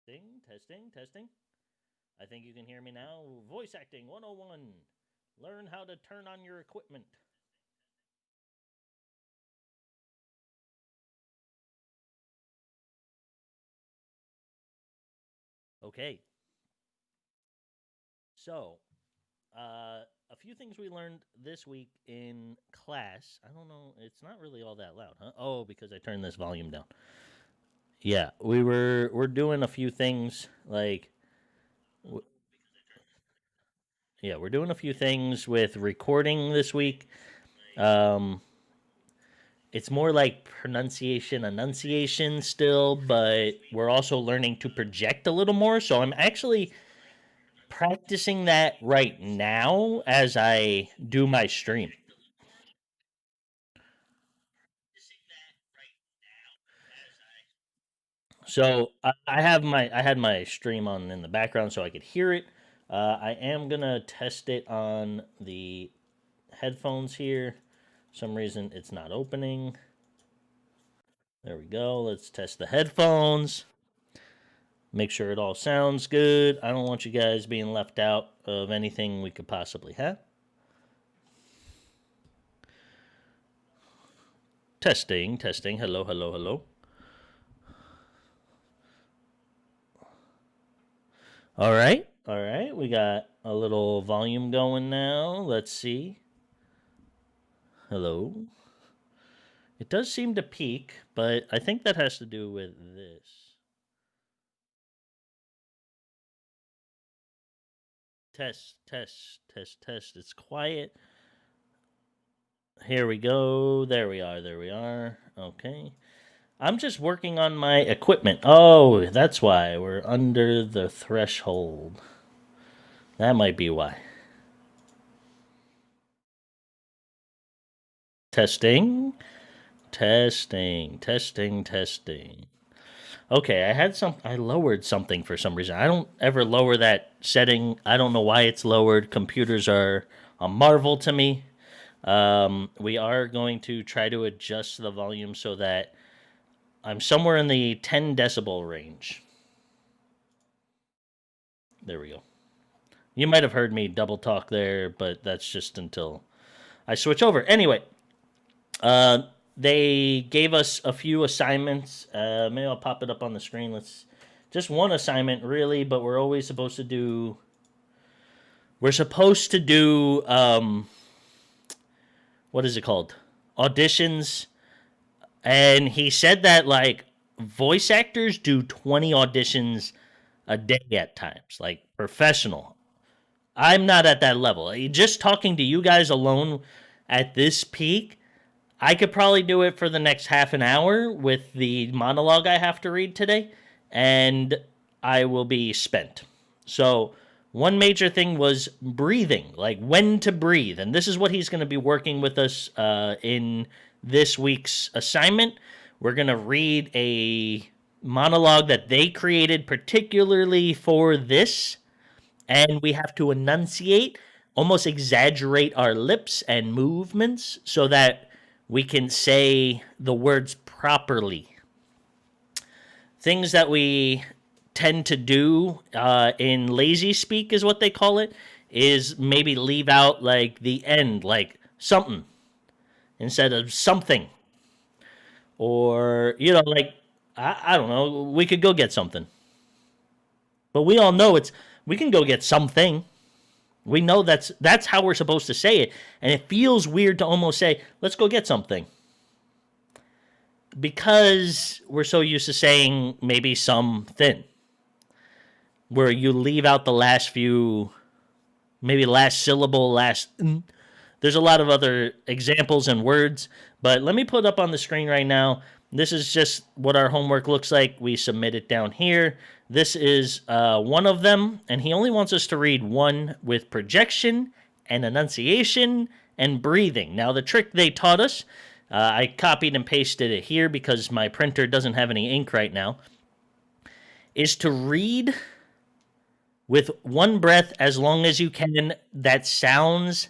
Testing. I think you can hear me now. Voice acting 101. Learn how to turn on your equipment. Okay. So, a few things we learned this week in class. I don't know. It's not really all that loud, huh? Oh, because I turned this volume down. Yeah, we're doing a few things like w- yeah, we're doing a few things with recording this week. Um, it's more like pronunciation, enunciation still, but we're also learning to project a little more. So I'm actually practicing that right now as I do my stream. So I had my stream on in the background so I could hear it. I am gonna test it on the headphones here. Some reason it's not opening. There we go. Let's test the headphones. Make sure it all sounds good. I don't want you guys being left out of anything we could possibly have. Testing. Hello. All right. We got a little volume going now. Let's see. Hello. It does seem to peak, but I think that has to do with this. Test. It's quiet. Here we go. There we are. Okay. I'm just working on my equipment. Oh, that's why we're under the threshold. That might be why. Testing. Testing. Okay, I lowered something for some reason. I don't ever lower that setting. I don't know why it's lowered. Computers are a marvel to me. We are going to try to adjust the volume so that I'm somewhere in the 10 decibel range. There we go. You might have heard me double talk there, but that's just until I switch over. Anyway, uh, they gave us a few assignments. Maybe I'll pop it up on the screen. Let's just one assignment really, but we're always supposed to do. We're supposed to do what is it called? Auditions, and he said that like voice actors do 20 auditions a day at times, like professional. I'm not at that level. Just talking to you guys alone at this peak, I could probably do it for the next half an hour with the monologue I have to read today, and I will be spent. So, one major thing was breathing, like when to breathe. And this is what he's going to be working with us in this week's assignment. We're going to read a monologue that they created particularly for this, and we have to enunciate, almost exaggerate our lips and movements so that we can say the words properly. Things that we tend to do in lazy speak is what they call it, is maybe leave out like the end, like something instead of something, or like I don't know, we could go get something, but we all know it's we can go get something. We know that's how we're supposed to say it, and it feels weird to almost say, "Let's go get something," because we're so used to saying maybe something, where you leave out the last few, maybe last syllable, last. There's a lot of other examples and words, but let me put up on the screen right now. This is just what our homework looks like. We submit it down here. This is one of them, and he only wants us to read one with projection and enunciation and breathing. Now, the trick they taught us, I copied and pasted it here because my printer doesn't have any ink right now, is to read with one breath as long as you can that sounds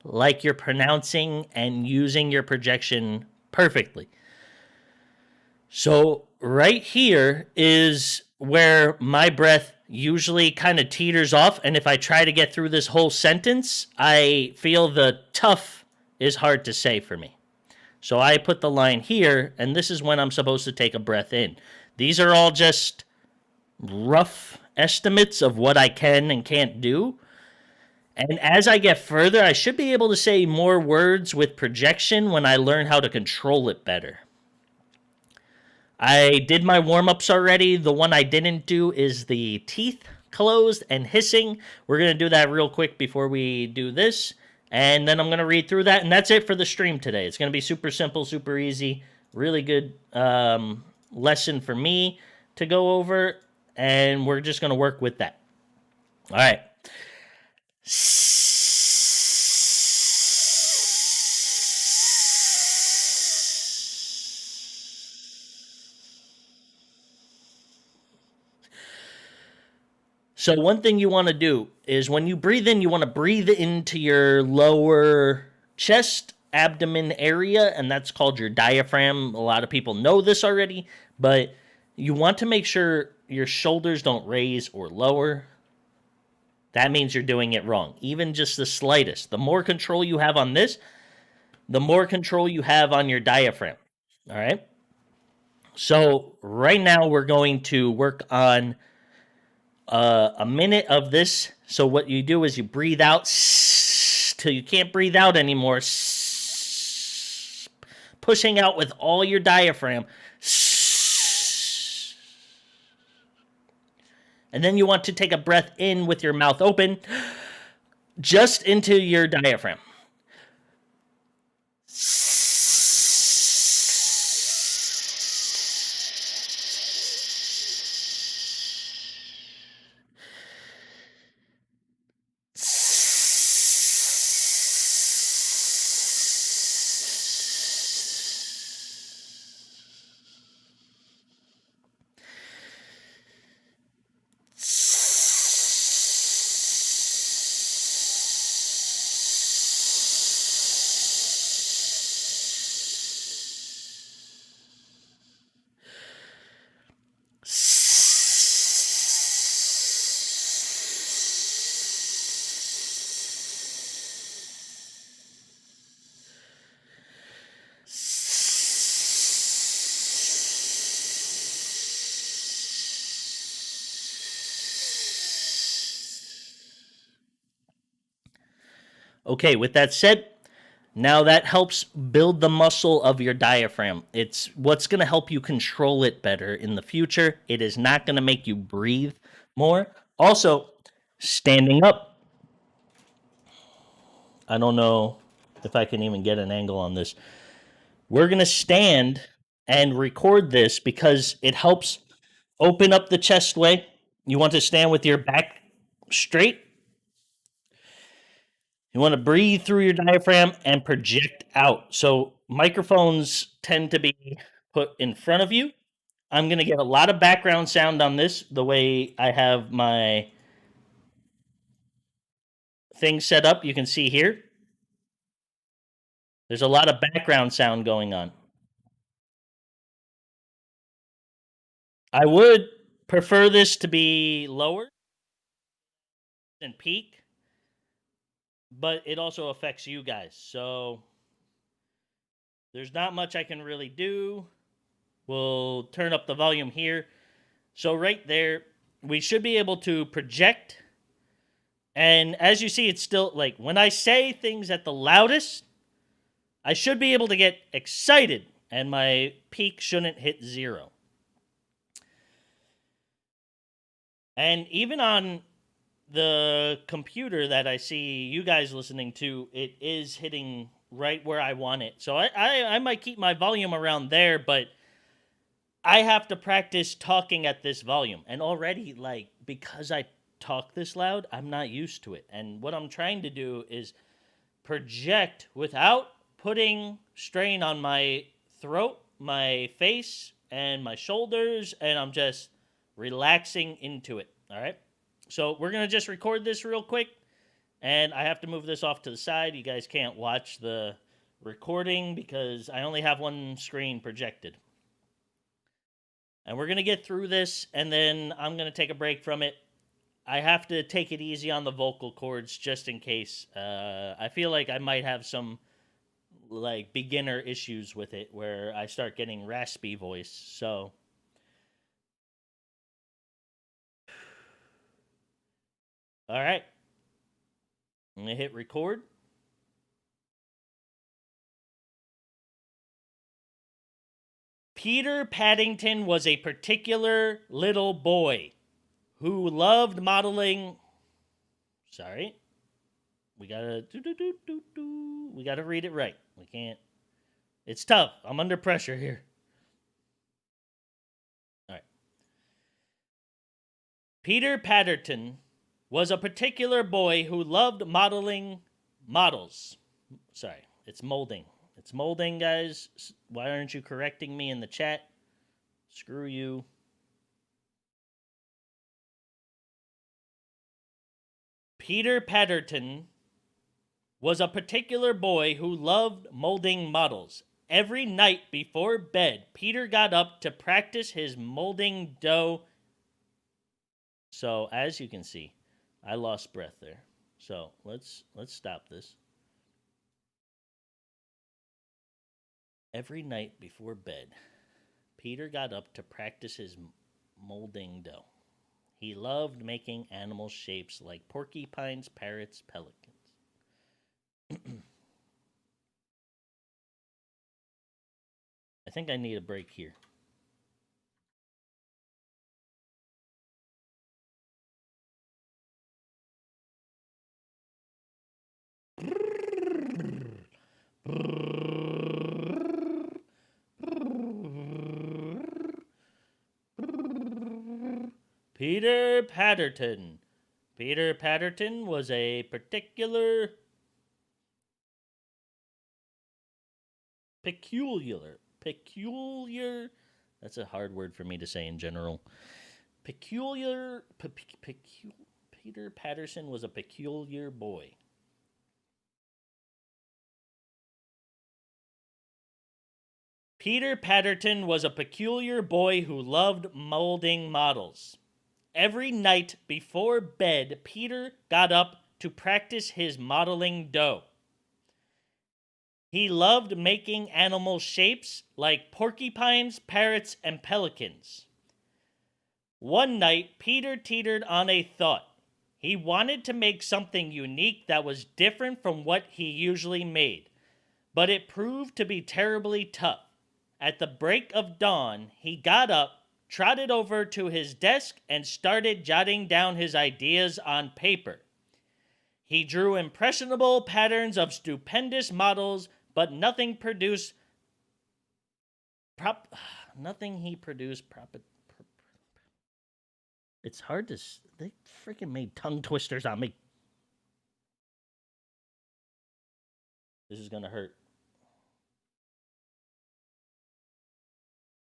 like you're pronouncing and using your projection perfectly. So right here is where my breath usually kind of teeters off. And if I try to get through this whole sentence, I feel the tough is hard to say for me. So I put the line here, and this is when I'm supposed to take a breath in. These are all just rough estimates of what I can and can't do. And as I get further, I should be able to say more words with projection when I learn how to control it better. I did my warm ups already. The one I didn't do is the teeth closed and hissing. We're going to do that real quick before we do this. And then I'm going to read through that. And that's it for the stream today. It's going to be super simple, super easy. Really good lesson for me to go over. And we're just going to work with that. All right. So one thing you want to do is when you breathe in, you want to breathe into your lower chest, abdomen area, and that's called your diaphragm. A lot of people know this already, but you want to make sure your shoulders don't raise or lower. That means you're doing it wrong, even just the slightest. The more control you have on this, the more control you have on your diaphragm. All right? So right now we're going to work on a minute of this. So what you do is you breathe out till you can't breathe out anymore, pushing out with all your diaphragm. And then you want to take a breath in with your mouth open, just into your diaphragm. Okay, with that said, now that helps build the muscle of your diaphragm. It's what's going to help you control it better in the future. It is not going to make you breathe more. Also, standing up. I don't know if I can even get an angle on this. We're going to stand and record this because it helps open up the chest way. You want to stand with your back straight. You want to breathe through your diaphragm and project out. So microphones tend to be put in front of you. I'm going to get a lot of background sound on this, the way I have my thing set up. You can see here. There's a lot of background sound going on. I would prefer this to be lower than peak, but it also affects you guys. So there's not much I can really do. We'll turn up the volume here. So right there, we should be able to project. And as you see, it's still like when I say things at the loudest, I should be able to get excited and my peak shouldn't hit 0. And even on the computer that I see you guys listening to, it is hitting right where I want it. So I might keep my volume around there, but I have to practice talking at this volume. And already, like, because I talk this loud, I'm not used to it. And what I'm trying to do is project without putting strain on my throat, my face, and my shoulders, and I'm just relaxing into it. All right? So we're going to just record this real quick, and I have to move this off to the side. You guys can't watch the recording because I only have one screen projected. And we're going to get through this, and then I'm going to take a break from it. I have to take it easy on the vocal cords just in case. I feel like I might have some like beginner issues with it where I start getting raspy voice. So all right. I'm going to hit record. Peter Paddington was a particular little boy who loved modeling. Sorry. We gotta we gotta read it right. We can't. It's tough. I'm under pressure here. All right. Peter Paddington was a particular boy who loved modeling models. Sorry, it's molding. It's molding, guys. Why aren't you correcting me in the chat? Screw you. Peter Paddington was a particular boy who loved molding models. Every night before bed, Peter got up to practice his molding dough. So, as you can see, I lost breath there. So, let's stop this. Every night before bed, Peter got up to practice his molding dough. He loved making animal shapes like porcupines, parrots, pelicans. I think I need a break here. Peter Paddington. Peter Paddington was a peculiar. That's a hard word for me to say in general. Peter Patterson was a peculiar boy. Peter Paddington was a peculiar boy who loved molding models. Every night before bed, Peter got up to practice his modeling dough. He loved making animal shapes like porcupines, parrots, and pelicans. One night, Peter teetered on a thought. He wanted to make something unique that was different from what he usually made, but it proved to be terribly tough. At the break of dawn, he got up, trotted over to his desk, and started jotting down his ideas on paper. He drew impressionable patterns of stupendous models, but nothing produced. Nothing he produced. It's hard to. They freaking made tongue twisters on me. This is gonna hurt.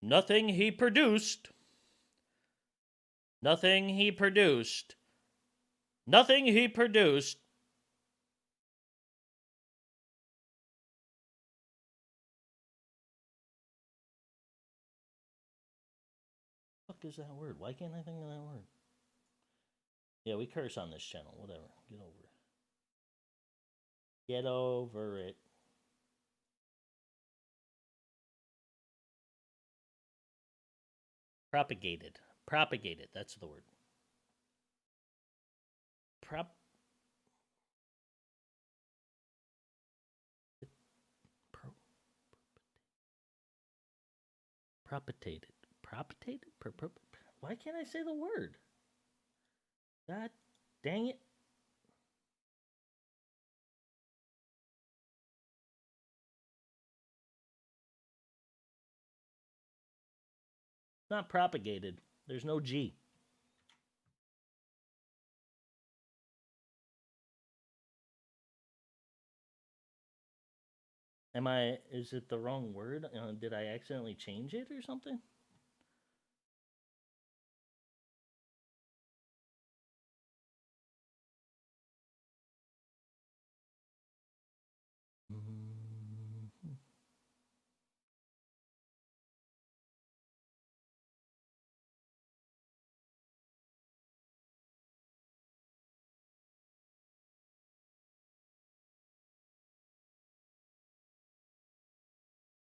Nothing he produced. Nothing he produced. Nothing he produced. What the fuck is that word? Why can't I think of that word? Yeah, we curse on this channel. Whatever. Get over it. Get over it. Propagated. Propagated. That's the word. Propagated. Propagated? Why can't I say the word? God dang it. Not propagated. There's no G. Is it the wrong word? Did I accidentally change it or something?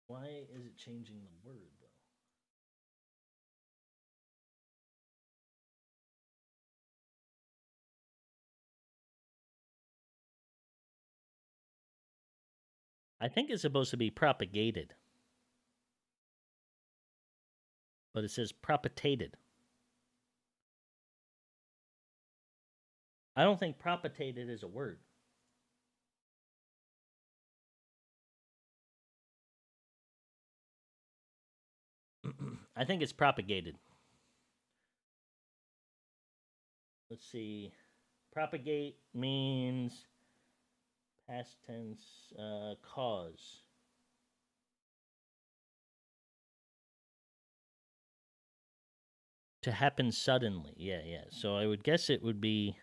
Why is it changing the word though? I think it's supposed to be propagated, but it says propagated. I don't think propagated is a word. I think it's propagated. Let's see. Propagate means past tense cause. To happen suddenly. Yeah, yeah. So I would guess it would be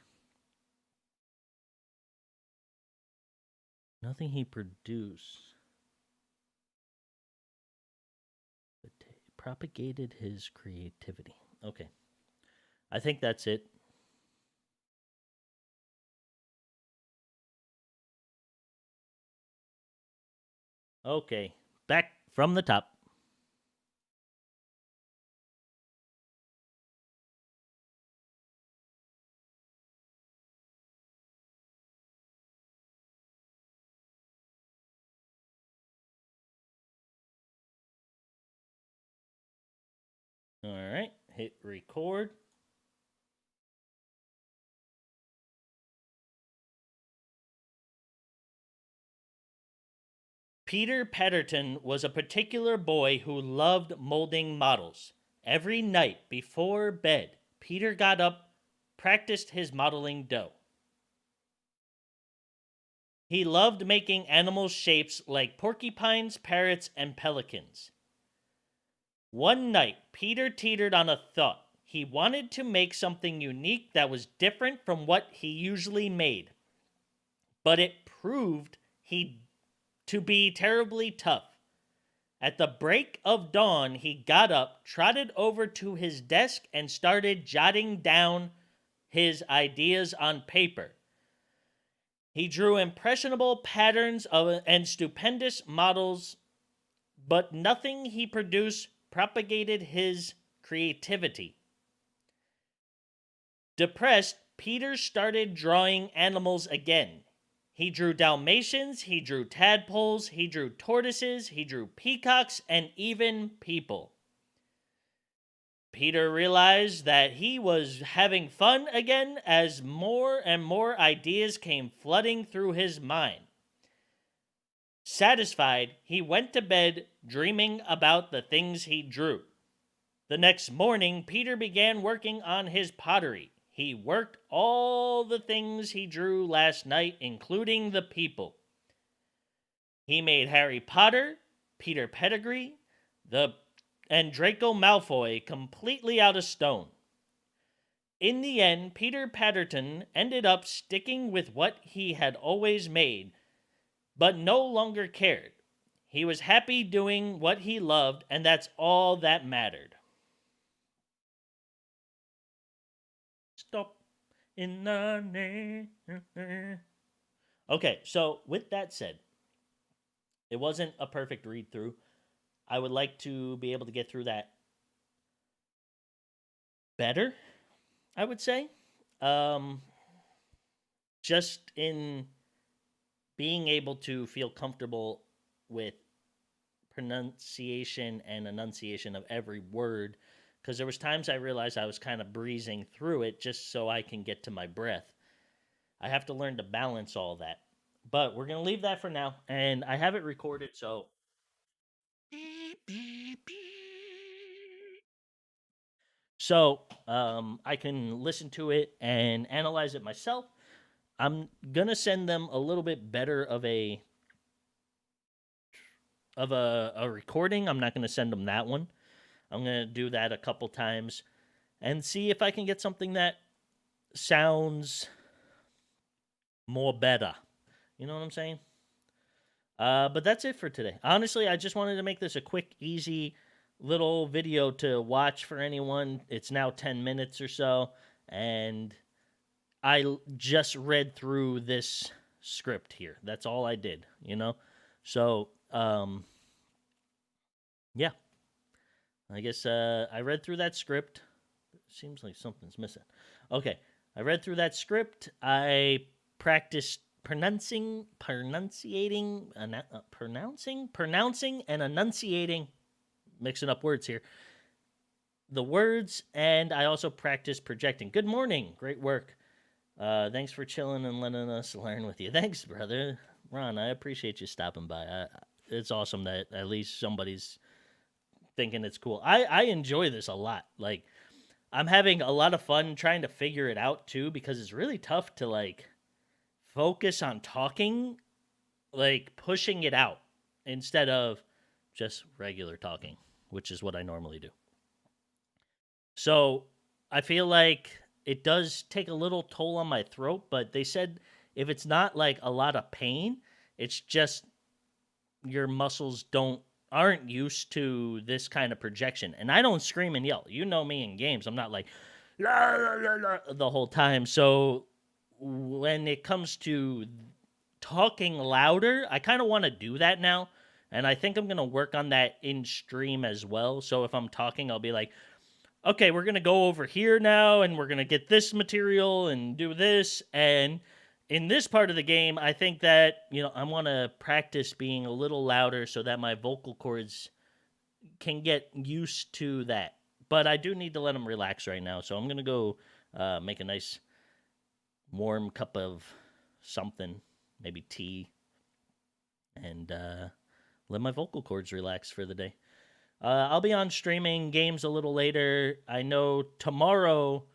nothing he produced. But propagated his creativity. Okay. I think that's it. Okay. Back from the top. All right. Hit record. Peter Petterton was a particular boy who loved molding models. Every night before bed, Peter got up, practiced his modeling dough. He loved making animal shapes like porcupines, parrots, and pelicans. One night, Peter teetered on a thought. He wanted to make something unique that was different from what he usually made. But it proved he to be terribly tough. At the break of dawn, he got up, trotted over to his desk, and started jotting down his ideas on paper. He drew impressionable patterns and stupendous models, but nothing he produced propagated his creativity. Depressed, Peter started drawing animals again. He drew Dalmatians, he drew tadpoles, he drew tortoises, he drew peacocks, and even people. Peter realized that he was having fun again as more and more ideas came flooding through his mind. Satisfied, he went to bed dreaming about the things he drew. The next morning, Peter began working on his pottery. He worked all the things he drew last night, including the people. He made Harry Potter, Peter Pettigrew, and Draco Malfoy completely out of stone. In the end, Peter Patterton ended up sticking with what he had always made, but no longer cared. He was happy doing what he loved, and that's all that mattered. Stop in the name. Okay, so with that said, it wasn't a perfect read through. I would like to be able to get through that better, I would say. Um, just in being able to feel comfortable with pronunciation and enunciation of every word, because there was times I realized I was kind of breezing through it just so I can get to my breath. I have to learn to balance all that. But we're going to leave that for now, and I have it recorded, so I can listen to it and analyze it myself. I'm gonna send them a little bit better of a recording. I'm not gonna send them that one. I'm gonna do that a couple times and see if I can get something that sounds more better. You know what I'm saying? But that's it for today. Honestly, I just wanted to make this a quick, easy little video to watch for anyone. It's now 10 minutes or so, and just read through this script here. That's all I did, you know? So, Yeah, I guess I read through that script. Seems like something's missing. Okay, I read through that script. I practiced pronouncing, and enunciating. Mixing up words here. The words, and I also practiced projecting. Good morning, great work. Thanks for chilling and letting us learn with you. Thanks, brother Ron. I appreciate you stopping by. It's awesome that at least somebody's thinking it's cool. I enjoy this a lot. Like I'm having a lot of fun trying to figure it out too because it's really tough to like focus on talking, like pushing it out instead of just regular talking, which is what I normally do. So I feel like it does take a little toll on my throat, but they said if it's not like a lot of pain, it's just your muscles aren't used to this kind of projection. And I don't scream and yell. You know me in games. I'm not like la, la, la, la, the whole time. So when it comes to talking louder, I kind of want to do that now. And I think I'm going to work on that in stream as well. So if I'm talking, I'll be like, okay, we're going to go over here now and we're going to get this material and do this. And in this part of the game, I think that, I want to practice being a little louder so that my vocal cords can get used to that. But I do need to let them relax right now. So I'm going to go make a nice warm cup of something, maybe tea, and let my vocal cords relax for the day. I'll be on streaming games a little later. I know tomorrow,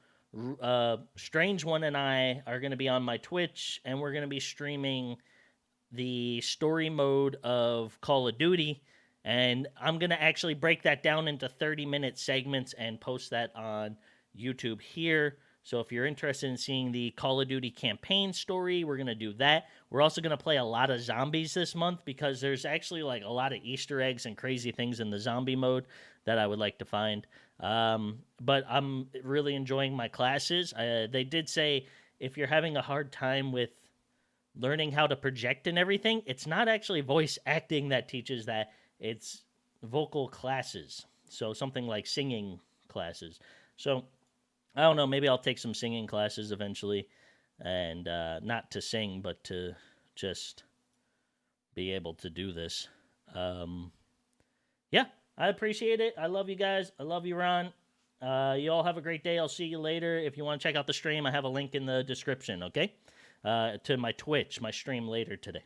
Strange One and I are going to be on my Twitch, and we're going to be streaming the story mode of Call of Duty. And I'm going to actually break that down into 30-minute segments and post that on YouTube here. So if you're interested in seeing the Call of Duty campaign story, we're going to do that. We're also going to play a lot of zombies this month because there's actually like a lot of Easter eggs and crazy things in the zombie mode that I would like to find. But I'm really enjoying my classes. They did say if you're having a hard time with learning how to project and everything, it's not actually voice acting that teaches that. It's vocal classes. So something like singing classes. So I don't know. Maybe I'll take some singing classes eventually, and not to sing, but to just be able to do this. Yeah, I appreciate it. I love you guys. I love you, Ron. You all have a great day. I'll see you later. If you want to check out the stream, I have a link in the description. Okay, to my Twitch, my stream later today.